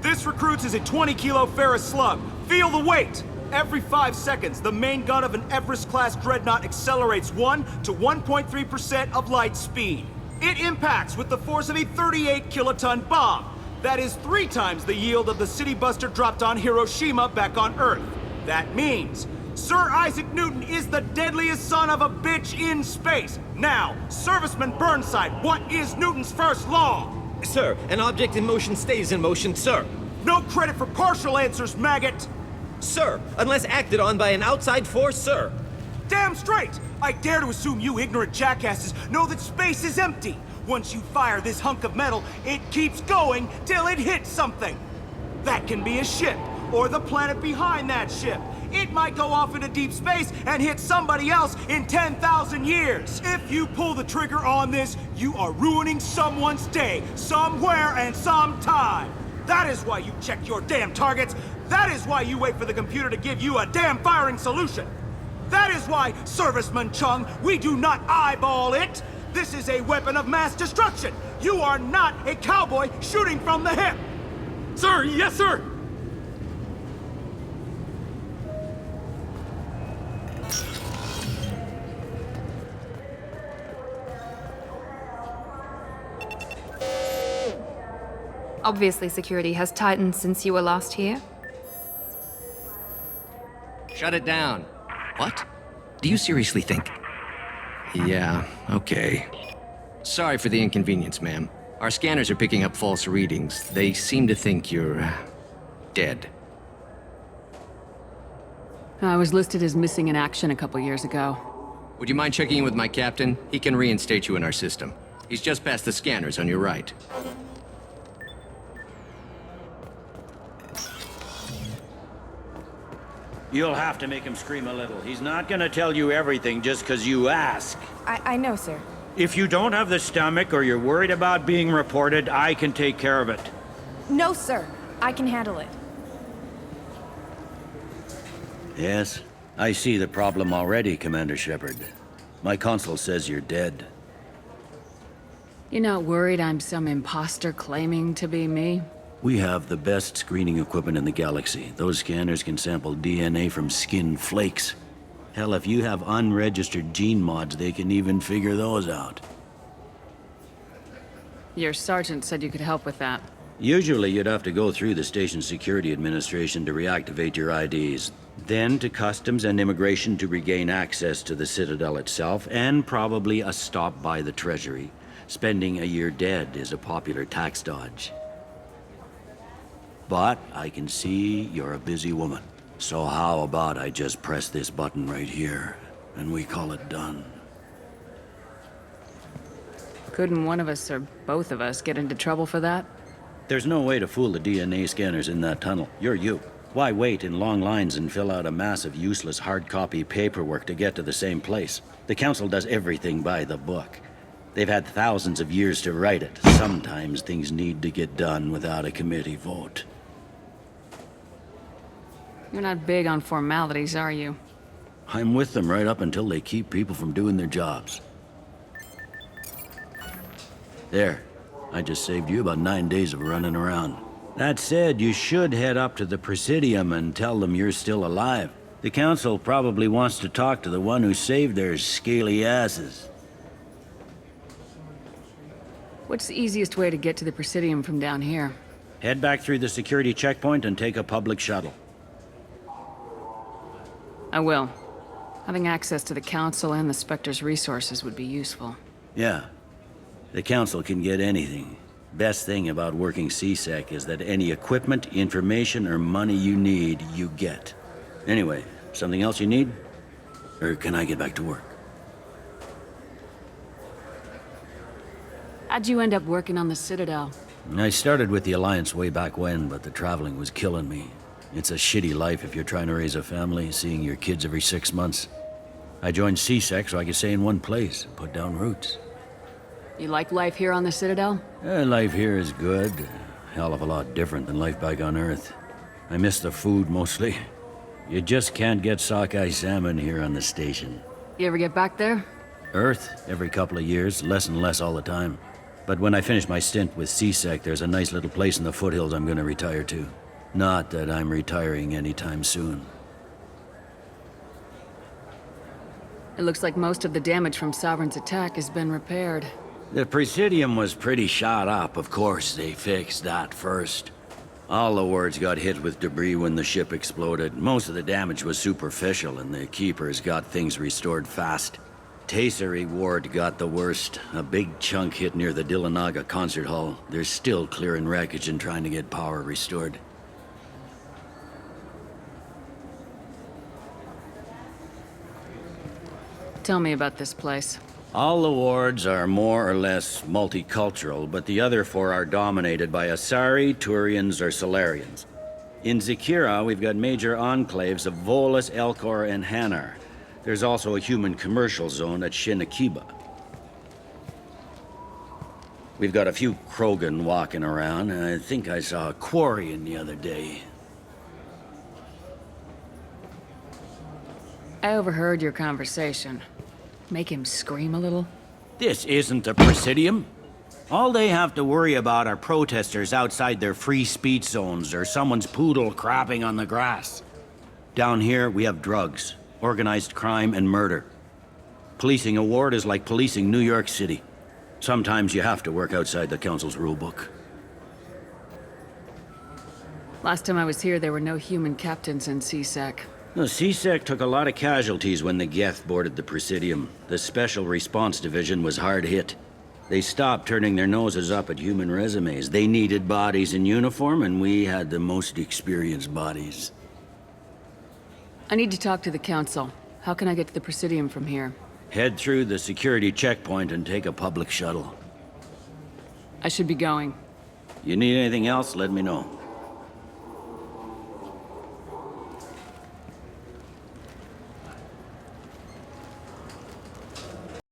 This, recruits, is a 20-kilo ferrous slug. Feel the weight! Every 5 seconds, the main gun of an Everest-class dreadnought accelerates 1 to 1.3% of light speed. It impacts with the force of a 38-kiloton bomb. That is 3 times the yield of the city buster dropped on Hiroshima back on Earth. That means Sir Isaac Newton is the deadliest son of a bitch in space. Now, Serviceman Burnside, what is Newton's first law? Sir, an object in motion stays in motion, sir. No credit for partial answers, maggot! Sir, unless acted on by an outside force, sir. Damn straight! I dare to assume you ignorant jackasses know that space is empty. Once you fire this hunk of metal, it keeps going till it hits something. That can be a ship, or the planet behind that ship. It might go off into deep space and hit somebody else in 10,000 years. If you pull the trigger on this, you are ruining someone's day, somewhere and sometime. That is why you check your damn targets. That is why you wait for the computer to give you a damn firing solution. That is why, Serviceman Chung, we do not eyeball it. This is a weapon of mass destruction. You are not a cowboy shooting from the hip. Sir, yes, sir! Obviously, security has tightened since you were last here. Shut it down. What? Do you seriously think? Yeah, okay. Sorry for the inconvenience, ma'am. Our scanners are picking up false readings. They seem to think you're dead. I was listed as missing in action a couple years ago. Would you mind checking in with my captain? He can reinstate you in our system. He's just past the scanners on your right. You'll have to make him scream a little. He's not gonna tell you everything just 'cause you ask. I know, sir. If you don't have the stomach or you're worried about being reported, I can take care of it. No, sir. I can handle it. Yes, I see the problem already, Commander Shepard. My consul says you're dead. You're not worried I'm some imposter claiming to be me? We have the best screening equipment in the galaxy. Those scanners can sample DNA from skin flakes. Hell, if you have unregistered gene mods, they can even figure those out. Your sergeant said you could help with that. Usually you'd have to go through the station security administration to reactivate your IDs, then to customs and immigration to regain access to the Citadel itself, and probably a stop by the Treasury. Spending a year dead is a popular tax dodge. But I can see you're a busy woman. So how about I just press this button right here, and we call it done? Couldn't one of us or both of us get into trouble for that? There's no way to fool the DNA scanners in that tunnel. You're you. Why wait in long lines and fill out a massive useless hard copy paperwork to get to the same place? The Council does everything by the book. They've had thousands of years to write it. Sometimes things need to get done without a committee vote. You're not big on formalities, are you? I'm with them right up until they keep people from doing their jobs. There. I just saved you about 9 days of running around. That said, you should head up to the Presidium and tell them you're still alive. The Council probably wants to talk to the one who saved their scaly asses. What's the easiest way to get to the Presidium from down here? Head back through the security checkpoint and take a public shuttle. I will. Having access to the Council and the Spectre's resources would be useful. Yeah. The Council can get anything. Best thing about working CSEC is that any equipment, information, or money you need, you get. Anyway, something else you need? Or can I get back to work? How'd you end up working on the Citadel? I started with the Alliance way back when, but the traveling was killing me. It's a shitty life if you're trying to raise a family, seeing your kids every 6 months. I joined CSEC so I could stay in one place and put down roots. You like life here on the Citadel? Life here is good. A hell of a lot different than life back on Earth. I miss the food mostly. You just can't get sockeye salmon here on the station. You ever get back there? Earth, every couple of years, less and less all the time. But when I finish my stint with CSEC, there's a nice little place in the foothills I'm gonna retire to. Not that I'm retiring anytime soon. It looks like most of the damage from Sovereign's attack has been repaired. The Presidium was pretty shot up. Of course, they fixed that first. All the wards got hit with debris when the ship exploded. Most of the damage was superficial, and the Keepers got things restored fast. Tasery Ward got the worst. A big chunk hit near the Dillanaga concert hall. They're still clearing wreckage and trying to get power restored. Tell me about this place. All the wards are more or less multicultural, but the other four are dominated by Asari, Turians, or Solarians. In Zakira, we've got major enclaves of Volus, Elcor, and Hanar. There's also a human commercial zone at Shinakiba. We've got a few Krogan walking around, and I think I saw a Quarian the other day. I overheard your conversation. Make him scream a little? This isn't the Presidium. All they have to worry about are protesters outside their free speech zones or someone's poodle crapping on the grass. Down here, we have drugs, organized crime, and murder. Policing a ward is like policing New York City. Sometimes you have to work outside the Council's rulebook. Last time I was here, there were no human captains in CSEC. The CSEC took a lot of casualties when the Geth boarded the Presidium. The Special Response Division was hard hit. They stopped turning their noses up at human resumes. They needed bodies in uniform, and we had the most experienced bodies. I need to talk to the Council. How can I get to the Presidium from here? Head through the security checkpoint and take a public shuttle. I should be going. You need anything else, let me know.